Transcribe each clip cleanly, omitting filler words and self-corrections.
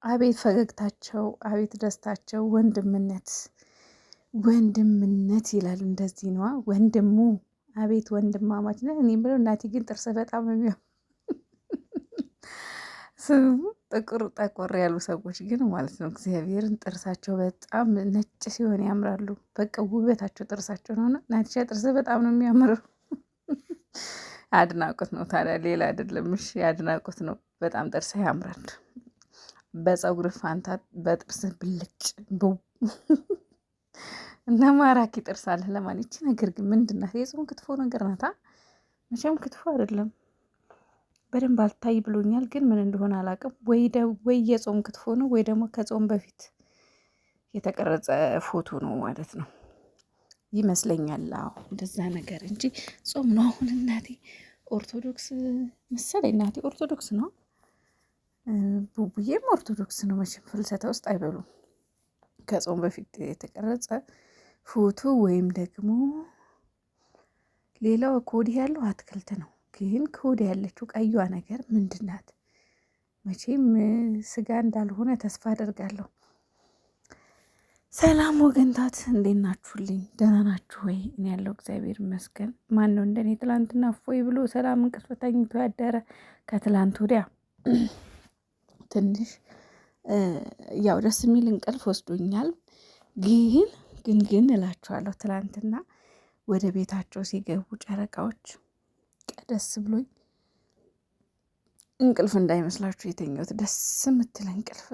አቤት ፈገግታቸው፣ አቤት ደስታቸው። ወንድምነት ይላል። እንደዚህ ነዋ ወንድሙ። አቤት ወንድማማች ነን። እኔ ብለው እናቴ ግን ጥርስ በጣም ነው ስሙ ጥቁር ጠቆር ያሉ ሰዎች ግን ማለት ነው እግዚአብሔርን ጥርሳቸው በጣም ነጭ ሲሆን ያምራሉ። በቃ ውበታቸው ጥርሳቸው ነውና ናቲሻ ጥርስ በጣም ነው የሚያምረው። አድናቆት ነው ታዲያ ሌላ አይደለም። እሺ አድናቆት ነው። በጣም ጥርስ ያምራል። በፀጉር ፋንታ በጥርስ ብልጭ እና ማራኪ ጥርስ አለ። ለማንቺ ነገር ግን ምንድናት? የጾም ክትፎ ነገር ናታ። መቼም ክትፎ አይደለም። በደንብ አልታይ ብሎኛል፣ ግን ምን እንደሆነ አላውቅም። ወይ የጾም ክትፎ ነው ወይ ደግሞ ከጾም በፊት የተቀረጸ ፎቶ ነው ማለት ነው ይመስለኛል። አዎ እንደዛ ነገር እንጂ ጾም ነው። አሁን እናቴ ኦርቶዶክስ መሰለኝ፣ እናቴ ኦርቶዶክስ ነው፣ ቡቡዬም ኦርቶዶክስ ነው። መቼም ፍልሰታ ውስጥ አይበሉም። ከጾም በፊት የተቀረጸ ፎቶ ወይም ደግሞ ሌላው ከወዲህ ያለው አትክልት ነው። ግን ከወዲህ ያለችው ቀዩዋ ነገር ምንድን ናት? መቼም ስጋ እንዳልሆነ ተስፋ አደርጋለሁ። ሰላም ወገንታት፣ እንዴት ናችሁልኝ? ደህና ናችሁ ወይ? እኔ ያለው እግዚአብሔር ይመስገን። ማን ነው እንደኔ ትላንትና እፎይ ብሎ ሰላም እንቅልፍ ተኝቶ ያደረ? ከትላንት ወዲያ ትንሽ ያው ደስ የሚል እንቅልፍ ወስዶኛል። ግን እላችኋለሁ ትላንትና ወደ ቤታቸው ሲገቡ ጨረቃዎች ደስ ብሎኝ እንቅልፍ እንዳይመስላችሁ የተኛሁት ደስ የምትል እንቅልፍ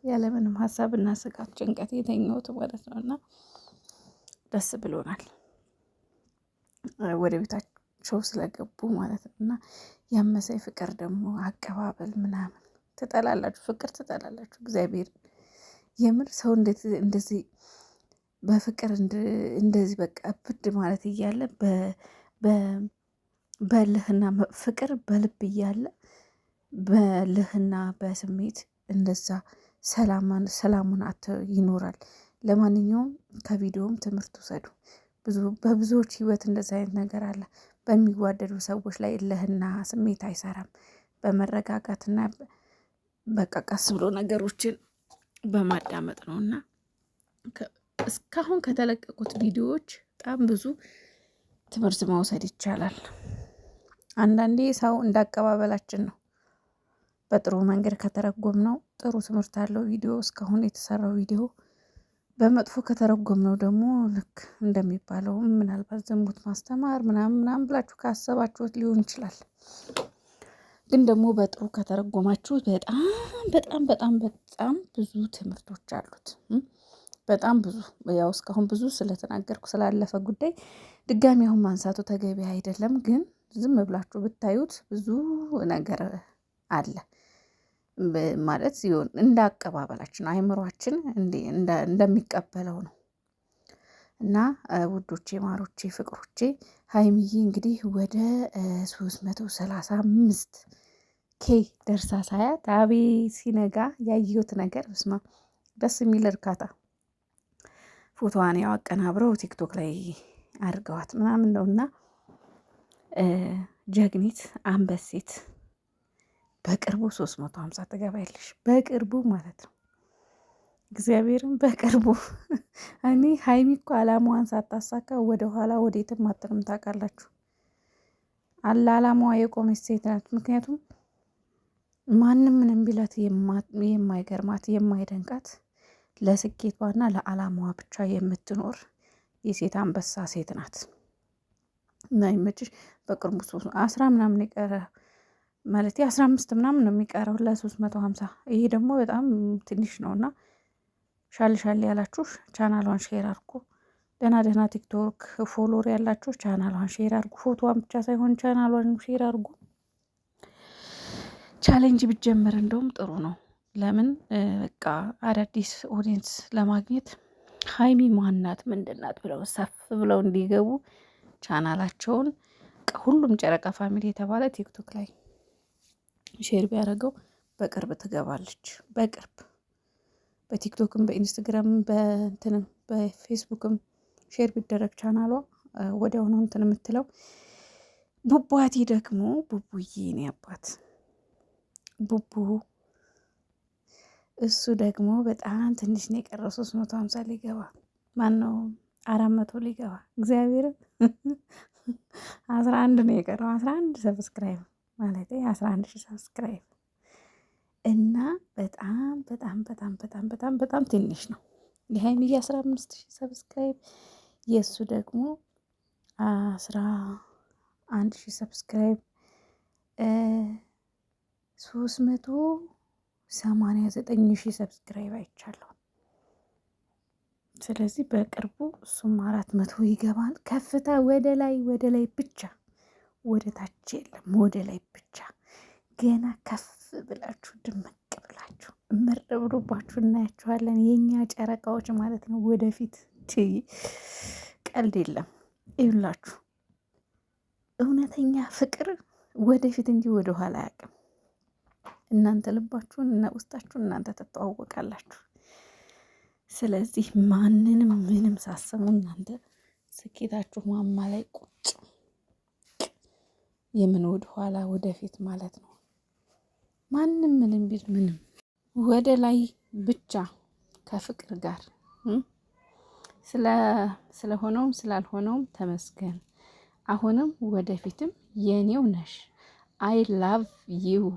ያለምንም ሀሳብና ስጋት ጭንቀት የተኛሁት ማለት ነው። እና ደስ ብሎናል ወደ ቤታቸው ስለገቡ ማለት ነው። እና ያመሳይ ፍቅር ደግሞ አቀባበል ምናምን ትጠላላችሁ፣ ፍቅር ትጠላላችሁ። እግዚአብሔር የምር ሰው እንደዚህ በፍቅር እንደዚህ በቃ ብድ ማለት እያለ በልህና ፍቅር በልብ እያለ በልህና በስሜት እንደዛ ሰላሙን ይኖራል። ለማንኛውም ከቪዲዮም ትምህርት ውሰዱ። በብዙዎች ህይወት እንደዚ አይነት ነገር አለ። በሚዋደዱ ሰዎች ላይ እልህና ስሜት አይሰራም። በመረጋጋትና በቃ ቀስ ብሎ ነገሮችን በማዳመጥ ነው። እና እስካሁን ከተለቀቁት ቪዲዮዎች በጣም ብዙ ትምህርት መውሰድ ይቻላል። አንዳንዴ ሰው እንዳቀባበላችን ነው። በጥሩ መንገድ ከተረጎም ነው ጥሩ ትምህርት አለው ቪዲዮ። እስካሁን የተሰራው ቪዲዮ በመጥፎ ከተረጎም ነው ደግሞ ልክ እንደሚባለው ምናልባት ዝሙት ማስተማር ምናምን ብላችሁ ካሰባችሁት ሊሆን ይችላል። ግን ደግሞ በጥሩ ከተረጎማችሁት በጣም ብዙ ትምህርቶች አሉት። በጣም ብዙ ያው እስካሁን ብዙ ስለተናገርኩ ስላለፈ ጉዳይ ድጋሚ አሁን ማንሳቱ ተገቢ አይደለም። ግን ዝም ብላችሁ ብታዩት ብዙ ነገር አለ ማለት ሲሆን እንደ አቀባበላችን አይምሯችን እንደሚቀበለው ነው። እና ውዶቼ፣ ማሮቼ፣ ፍቅሮቼ ሀይሚዬ እንግዲህ ወደ 335 ኬ ደርሳ ሳያት አቤት ሲነጋ ያየሁት ነገር በስመ አብ ደስ የሚል እርካታ። ፎቶዋን ያው አቀናብረው ቲክቶክ ላይ አድርገዋት ምናምን ነው። እና ጀግኒት አንበሴት በቅርቡ 350 ትገባያለሽ። በቅርቡ ማለት ነው። እግዚአብሔርን በቅርቡ እኔ ሀይሚ እኮ አላማዋን ሳታሳካ ወደኋላ ወዴትም አትልም። ታውቃላችሁ አላማዋ የቆመች ሴት ናት። ምክንያቱም ማንም ምንም ቢላት የማይገርማት የማይደንቃት ለስኬቷና ለአላማዋ ብቻ የምትኖር የሴት አንበሳ ሴት ናት። እና ይመችሽ። በቅርቡ 10 ምናምን የቀረ ማለት 15 ምናምን ነው የሚቀረው ለ350። ይሄ ደግሞ በጣም ትንሽ ነው። እና ሻል ያላችሁ ቻናሏን ሼር አድርጉ። ደህና ቲክቶክ ፎሎወር ያላችሁ ቻናሏን ሼር አድርጉ። ፎቶዋን ብቻ ሳይሆን ቻናሏን ሼር አድርጉ። ቻሌንጅ ብትጀምር እንደውም ጥሩ ነው። ለምን በቃ አዳዲስ ኦዲየንስ ለማግኘት ሀይሚ ማናት ምንድናት ብለው ሰፍ ብለው እንዲገቡ ቻናላቸውን ሁሉም ጨረቃ ፋሚሊ የተባለ ቲክቶክ ላይ ሼር ቢያደርገው በቅርብ ትገባለች። በቅርብ በቲክቶክም በኢንስታግራምም በእንትንም በፌስቡክም ሼር ቢደረግ ቻናሏ ወዲያው ነው እንትን የምትለው። ቡቡአቲ ደግሞ ቡቡዬ ነው ያባት ቡቡ እሱ ደግሞ በጣም ትንሽ ነው የቀረው 350 ሊገባ ማን ነው 400 ሊገባ እግዚአብሔርን 11 ነው የቀረው 11 ሰብስክራይብ ማለት 11 ሺህ ሰብስክራይብ እና በጣም በጣም በጣም በጣም በጣም በጣም ትንሽ ነው። የሀይሚዬ 15 ሺህ ሰብስክራይብ የእሱ ደግሞ 11 ሺህ ሰብስክራይብ 389 ሺህ ሰብስክራይብ አይቻለሁ። ስለዚህ በቅርቡ እሱም 400 ይገባል። ከፍታ ወደ ላይ ብቻ ወደ ታች የለም፣ ወደ ላይ ብቻ። ገና ከፍ ብላችሁ ድምቅ ብላችሁ እምር ብሎባችሁ እናያችኋለን፣ የኛ ጨረቃዎች ማለት ነው። ወደፊት ቀልድ የለም። ይሁላችሁ እውነተኛ ፍቅር ወደፊት እንጂ ወደ ኋላ አያውቅም። እናንተ ልባችሁን እና ውስጣችሁን እናንተ ትተዋወቃላችሁ። ስለዚህ ማንንም ምንም ሳሰሙ እናንተ ስኬታችሁ ማማ ላይ ቁጭ፣ የምን ወደ ኋላ ወደፊት ማለት ነው። ማንም ምንም ቢል ምንም ወደ ላይ ብቻ ከፍቅር ጋር ስለሆነውም ስላልሆነውም ተመስገን። አሁንም ወደፊትም የኔው ነሽ አይ ላቭ ዩ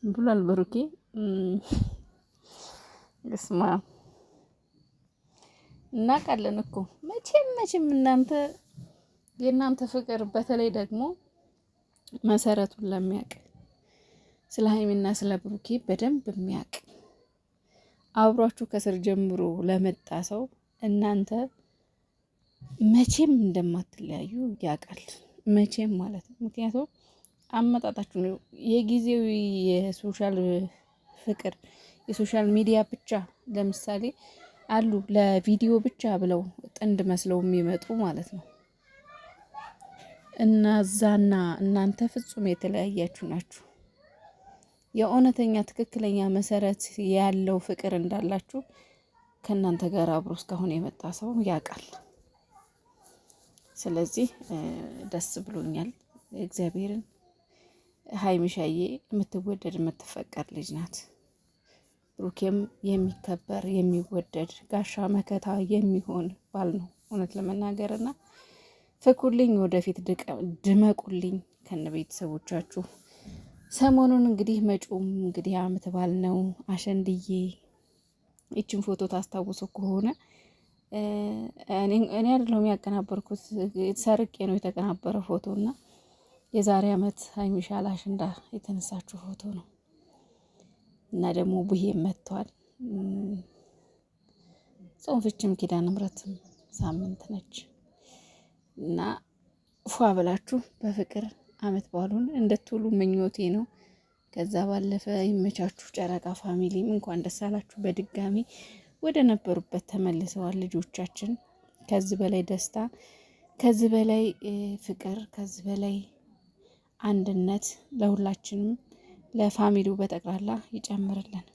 ብሏል ብሩኬ። እስማ እናውቃለን እኮ መቼም እናንተ የእናንተ ፍቅር በተለይ ደግሞ መሰረቱን ለሚያውቅ ስለ ሀይሚና ስለ ብሩኬ በደንብ የሚያውቅ አብሯችሁ ከስር ጀምሮ ለመጣ ሰው እናንተ መቼም እንደማትለያዩ ያውቃል። መቼም ማለት ነው። ምክንያቱም አመጣጣችሁ ነው። የጊዜው የሶሻል ፍቅር የሶሻል ሚዲያ ብቻ ለምሳሌ አሉ ለቪዲዮ ብቻ ብለው ጥንድ መስለው የሚመጡ ማለት ነው። እና እዛና እናንተ ፍጹም የተለያያችሁ ናችሁ። የእውነተኛ ትክክለኛ መሰረት ያለው ፍቅር እንዳላችሁ ከእናንተ ጋር አብሮ እስካሁን የመጣ ሰው ያውቃል። ስለዚህ ደስ ብሎኛል። እግዚአብሔርን ሀይሚሻዬ የምትወደድ የምትፈቀር ልጅ ናት። ብሩኬም የሚከበር የሚወደድ ጋሻ መከታ የሚሆን ባል ነው እውነት ለመናገርና ፍኩልኝ፣ ወደፊት ድመቁልኝ ከነ ቤተሰቦቻችሁ። ሰሞኑን እንግዲህ መጪውም እንግዲህ አመት በዓል ነው። አሸንድዬ ይችን ፎቶ ታስታውሱ ከሆነ እኔ አይደለሁም ያቀናበርኩት፣ ሰርቄ ነው የተቀናበረ ፎቶ እና የዛሬ አመት ሀይሚሻ ለአሸንዳ የተነሳችው ፎቶ ነው እና ደግሞ ቡሄ መጥቷል። ጾም ፍችም ኪዳነ ምሕረትም ሳምንት ነች እና ፏ ብላችሁ በፍቅር አመት በዓሉን እንድትውሉ ምኞቴ ነው። ከዛ ባለፈ ይመቻችሁ። ጨረቃ ፋሚሊም እንኳን ደስ አላችሁ። በድጋሚ ወደ ነበሩበት ተመልሰዋል ልጆቻችን። ከዚህ በላይ ደስታ፣ ከዚህ በላይ ፍቅር፣ ከዚህ በላይ አንድነት ለሁላችንም ለፋሚሊው በጠቅላላ ይጨምርልን።